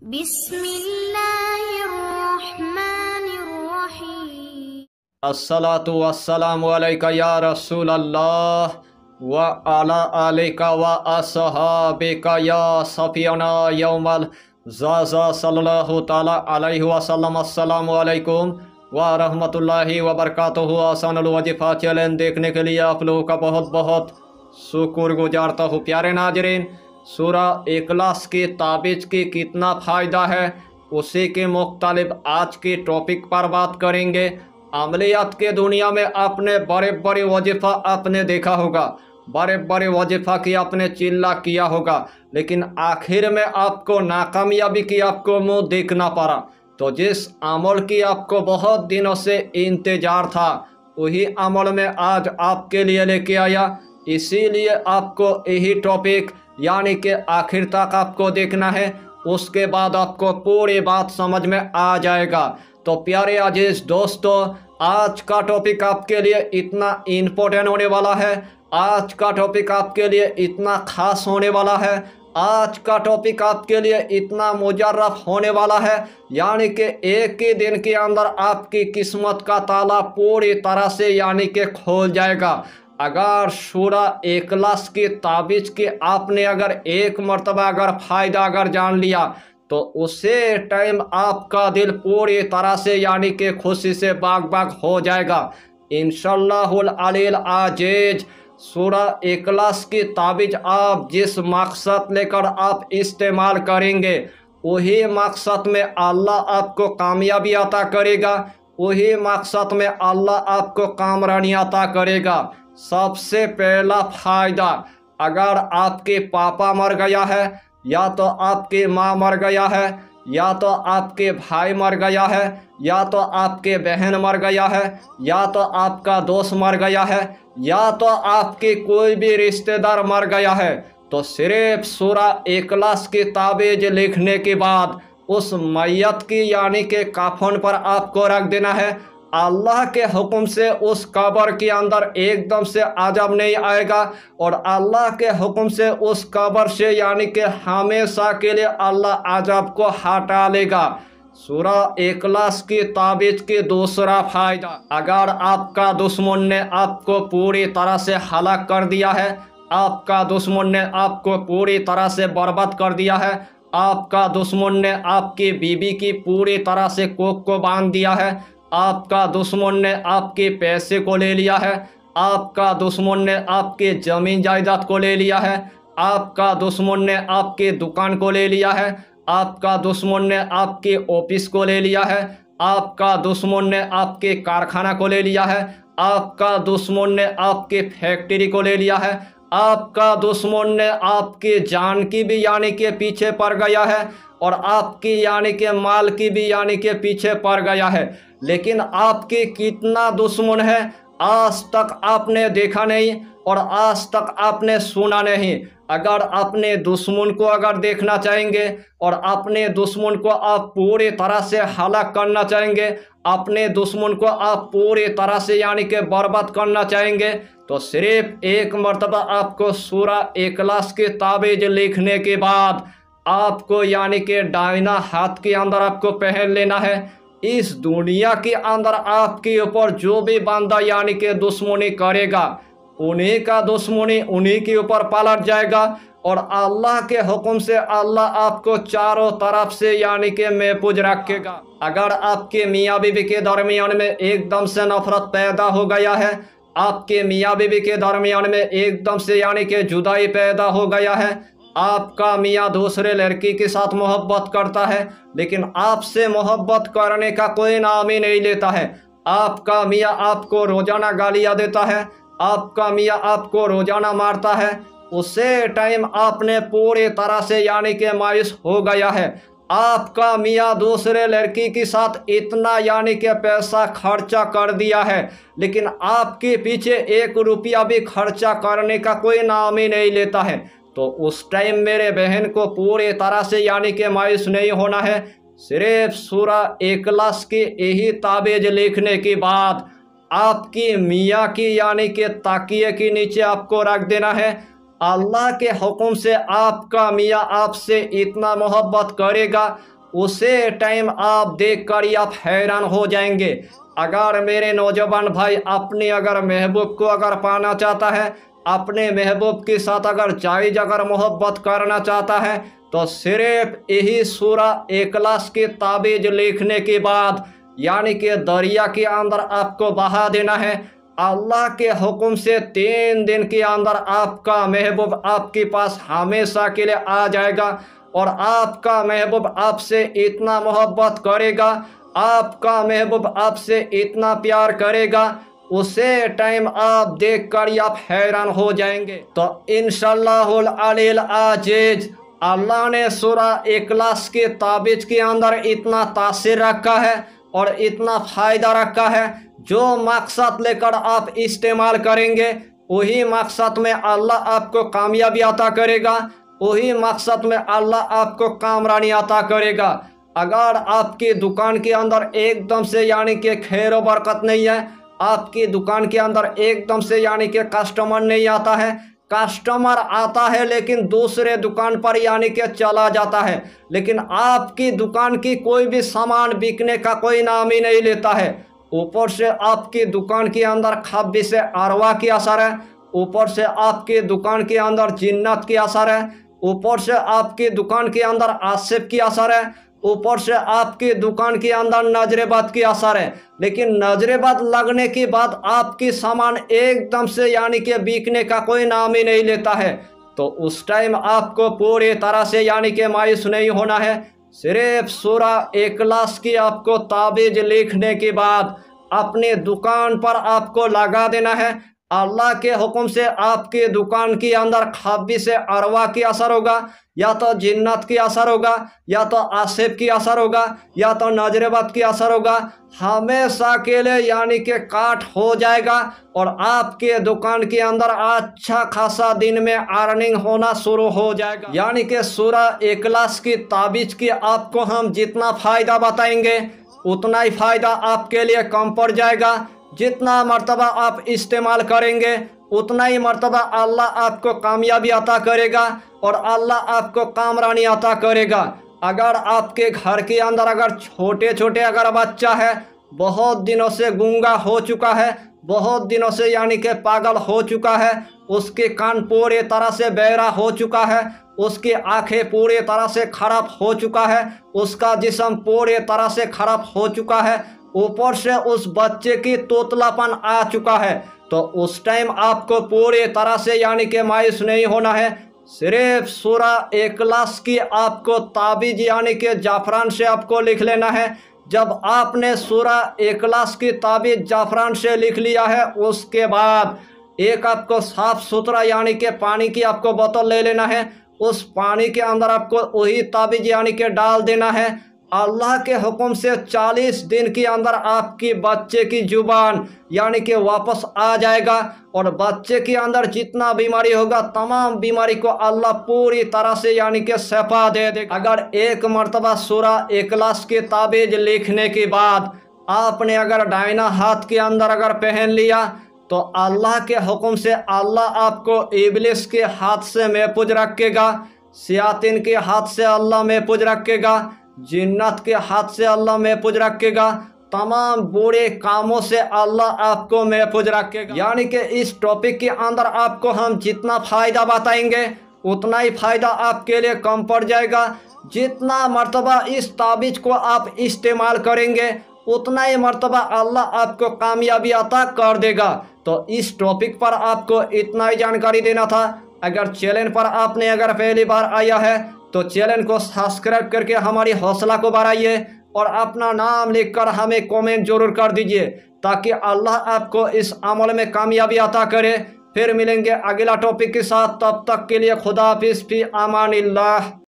बिस्मिल्लाहिर्रहमानिर्रहीम। अस्सलातु वस्सलामु अलैका या रसूल अल्लाह व अला आलिका व असहाबिका या सफियाना यौमल ज़ाज़ा सल्लल्लाहु ताला अलैहि वसल्लम। अस्सलामु अलैकुम व रहमतुल्लाहि व बरकातुहू। आसानुल वजीफ़ा चैनल देखने के लिए आप लोगों का बहुत बहुत शुक्र गुजारता हूँ। प्यारे नाज़रीन, सूरा इखलास की ताबीज़ की कितना फ़ायदा है उसी के मुख्तलिफ आज के टॉपिक पर बात करेंगे। अमलियात के दुनिया में आपने बड़े बड़े वजीफ़ा आपने देखा होगा, बड़े बड़े वजीफ़ा की आपने चिल्ला किया होगा, लेकिन आखिर में आपको नाकामयाबी की आपको मुंह देखना पड़ा। तो जिस अमल की आपको बहुत दिनों से इंतज़ार था वही अमल में आज आपके लिए लेके आया। इसीलिए आपको यही टॉपिक यानी कि आखिर तक आपको देखना है, उसके बाद आपको पूरी बात समझ में आ जाएगा। तो प्यारे अजीज दोस्तों, आज का टॉपिक आपके लिए इतना इम्पोर्टेंट होने वाला है, आज का टॉपिक आपके लिए इतना खास होने वाला है, आज का टॉपिक आपके लिए इतना मुजर्रफ होने वाला है, यानी कि एक ही दिन के अंदर आपकी किस्मत का ताला पूरी तरह से यानी कि खोल जाएगा। अगर सूरा इखलास की ताबीज़ की आपने अगर एक मर्तबा अगर फ़ायदा अगर जान लिया तो उसे टाइम आपका दिल पूरी तरह से यानी कि खुशी से बाग बाग हो जाएगा इंशाअल्लाहुल अलील अजीज। सूरा इखलास की ताबीज़ आप जिस मकसद लेकर आप इस्तेमाल करेंगे वही मकसद में अल्लाह आपको कामयाबी अता करेगा, वही मकसद में अल्लाह आपको कामरानी अता करेगा। सबसे पहला फ़ायदा, अगर आपके पापा मर गया है या तो आपकी माँ मर गया है या तो आपके भाई मर गया है या तो आपके बहन मर गया है या तो आपका दोस्त मर गया है या तो आपके कोई भी रिश्तेदार मर गया है, तो सिर्फ सूरा इखलास की ताबीज़ लिखने के बाद उस मैयत की यानी कि कफन पर आपको रख देना है। अल्लाह के हुक्म से उस कब्र के अंदर एकदम से अज़ाब नहीं आएगा और अल्लाह के हुक्म से उस कब्र से यानी कि हमेशा के लिए अल्लाह अज़ाब को हटा लेगा। सूरा इखलास की ताबीज़ की दूसरा फ़ायदा, अगर आपका दुश्मन ने आपको पूरी तरह से हलाक कर दिया है, आपका दुश्मन ने आपको पूरी तरह से बर्बाद कर दिया है, आपका दुश्मन ने आपकी बीवी की पूरी तरह से कोख को बांध दिया है, आपका दुश्मन ने आपके पैसे को ले लिया है, आपका दुश्मन ने आपके ज़मीन जायदाद को ले लिया है, आपका दुश्मन ने आपके दुकान को ले लिया है, आपका दुश्मन ने आपके ऑफिस को ले लिया है, आपका दुश्मन ने आपके कारखाना को ले लिया है, आपका दुश्मन ने आपके फैक्ट्री को ले लिया है, आपका दुश्मन ने आपकी जान की भी यानी के पीछे पड़ गया है और आपकी यानी के माल की भी यानी के पीछे पड़ गया है। लेकिन आपके कितना दुश्मन है आज तक आपने देखा नहीं और आज तक आपने सुना नहीं। अगर अपने दुश्मन को अगर देखना चाहेंगे और अपने दुश्मन को आप पूरी तरह से हलाक करना चाहेंगे, अपने दुश्मन को आप पूरी तरह से यानी कि बर्बाद करना चाहेंगे, तो सिर्फ एक मर्तबा आपको सूरा इखलास की ताबीज़ लिखने के बाद आपको यानी कि दाहिना हाथ के अंदर आपको पहन लेना है। इस दुनिया के अंदर आपके ऊपर जो भी बंदा यानी कि दुश्मनी करेगा उन्हीं का दुश्मनी उन्हीं के ऊपर पलट जाएगा और अल्लाह के हुक्म से अल्लाह आपको चारों तरफ से यानी कि महफूज रखेगा। अगर आपके मियाँ बीवी के दरमियान में एकदम से नफरत पैदा हो गया है, आपके मियाँ बीवी के दरमियान में एकदम से यानी कि जुदाई पैदा हो गया है, आपका मियाँ दूसरे लड़की के साथ मोहब्बत करता है लेकिन आपसे मोहब्बत करने का कोई नाम ही नहीं लेता है, आपका मियाँ आपको रोजाना गालियाँ देता है, आपका मियाँ आपको रोजाना मारता है, उसे टाइम आपने पूरी तरह से यानी कि मायूस हो गया है। आपका मियाँ दूसरे लड़की के साथ इतना यानी कि पैसा खर्चा कर दिया है लेकिन आपके पीछे 1 रुपया भी खर्चा करने का कोई नाम ही नहीं लेता है, तो उस टाइम मेरे बहन को पूरी तरह से यानी कि मायूस नहीं होना है। सिर्फ सूरा इखलास की यही ताबीज़ लिखने के बाद आपकी मियाँ की यानी कि तकिए के नीचे आपको रख देना है, अल्लाह के हुक्म से आपका मियाँ आपसे इतना मोहब्बत करेगा, उसे टाइम आप देख कर ही आप हैरान हो जाएंगे। अगर मेरे नौजवान भाई अपने अगर महबूब को अगर पाना चाहता है, अपने महबूब के साथ अगर जायज़ अगर मोहब्बत करना चाहता है, तो सिर्फ यही सूरा इखलास की ताबीज़ लिखने के बाद यानी कि दरिया के अंदर आपको बहा देना है। अल्लाह के हुक्म से 3 दिन के अंदर आपका महबूब आपके पास हमेशा के लिए आ जाएगा और आपका महबूब आपसे इतना मोहब्बत करेगा, आपका महबूब आपसे इतना प्यार करेगा, उसे टाइम आप देख कर ही आप हैरान हो जाएंगे। तो इंशाअल्लाहुल अलील अजीज अल्लाह ने सूरा इखलास के ताबीज़ के अंदर इतना तासीर रखा है और इतना फ़ायदा रखा है। जो मकसद लेकर आप इस्तेमाल करेंगे वही मकसद में अल्लाह आपको कामयाबी अता करेगा, वही मकसद में अल्लाह आपको कामरानी अता करेगा। अगर आपकी दुकान के अंदर एकदम से यानी कि खैर व बरकत नहीं है, आपकी दुकान के अंदर एकदम से यानी कि कस्टमर नहीं आता है, कस्टमर आता है लेकिन दूसरे दुकान पर यानी कि चला जाता है, लेकिन आपकी दुकान की कोई भी सामान बिकने का कोई नाम ही नहीं लेता है, ऊपर से आपकी दुकान के अंदर खब्बिस अरवा की असर है, ऊपर से आपकी दुकान के अंदर जिन्नत की असर है, ऊपर से आपकी दुकान के अंदर आसिफ की असर है, ऊपर से आपकी दुकान के अंदर नजरेबद की असर है, लेकिन नजरेबद लगने के बाद आपकी सामान एकदम से यानी कि बिकने का कोई नाम ही नहीं लेता है। तो उस टाइम आपको पूरी तरह से यानी कि मायूस नहीं होना है। सिर्फ सूरा इखलास की आपको ताबीज़ लिखने के बाद अपनी दुकान पर आपको लगा देना है। अल्लाह के हुक्म से आपकी दुकान के अंदर खब्बिस अरवा की असर होगा, या तो जिन्नत की असर होगा, या तो आसिफ की असर होगा, या तो नजरेबद की असर होगा, हमेशा के लिए यानी कि काट हो जाएगा और आपके दुकान के अंदर अच्छा खासा दिन में अर्निंग होना शुरू हो जाएगा। यानी कि सूरा इखलास की ताबीज़ की आपको हम जितना फ़ायदा बताएंगे उतना ही फ़ायदा आपके लिए कम पड़ जाएगा। जितना मर्तबा आप इस्तेमाल करेंगे उतना ही मर्तबा अल्लाह आपको कामयाबी अता करेगा और अल्लाह आपको कामरानी अता करेगा। अगर आपके घर के अंदर अगर छोटे छोटे अगर बच्चा है, बहुत दिनों से गूंगा हो चुका है, बहुत दिनों से यानी कि पागल हो चुका है, उसके कान पूरी तरह से बहरा हो चुका है, उसकी आंखें पूरी तरह से खराब हो चुका है, उसका जिस्म पूरी तरह से खराब हो चुका है, ऊपर से उस बच्चे की तोतलापन आ चुका है, तो उस टाइम आपको पूरी तरह से यानी कि मायूस नहीं होना है। सिर्फ सूरा इखलास की आपको ताबीज़ यानी कि जाफरान से आपको लिख लेना है। जब आपने सूरा इखलास की ताबीज़ जाफरान से लिख लिया है, उसके बाद एक आपको साफ़ सुथरा यानी कि पानी की आपको बोतल ले लेना है। उस पानी के अंदर आपको वही ताबीज़ यानी कि डाल देना है। अल्लाह के हुक्म से 40 दिन के अंदर आपकी बच्चे की जुबान यानी कि वापस आ जाएगा और बच्चे के अंदर जितना बीमारी होगा तमाम बीमारी को अल्लाह पूरी तरह से यानी कि शफा दे देगा। अगर एक मर्तबा सूरा इखलास की ताबीज़ लिखने के बाद आपने अगर दाहिना हाथ के अंदर अगर पहन लिया, तो अल्लाह के हुक्म से अल्लाह आपको इब्लिस के हाथ से महफूज रखेगा, शयातीन के हाथ से अल्लाह महफूज रखेगा, जिन्नत के हाथ से अल्लाह महफूज रखेगा, तमाम बुरे कामों से अल्लाह आपको महफूज रखेगा। यानी कि इस टॉपिक के अंदर आपको हम जितना फ़ायदा बताएंगे उतना ही फ़ायदा आपके लिए कम पड़ जाएगा। जितना मर्तबा इस ताबीज़ को आप इस्तेमाल करेंगे उतना ही मर्तबा अल्लाह आपको कामयाबी अता कर देगा। तो इस टॉपिक पर आपको इतना ही जानकारी देना था। अगर चैनल पर आपने अगर पहली बार आया है तो चैनल को सब्सक्राइब करके हमारी हौसला को बढ़ाइए और अपना नाम लिखकर हमें कमेंट जरूर कर दीजिए, ताकि अल्लाह आपको इस अमल में कामयाबी अता करे। फिर मिलेंगे अगला टॉपिक के साथ, तब तक के लिए खुदा हाफिज़, फी अमानिल्लाह।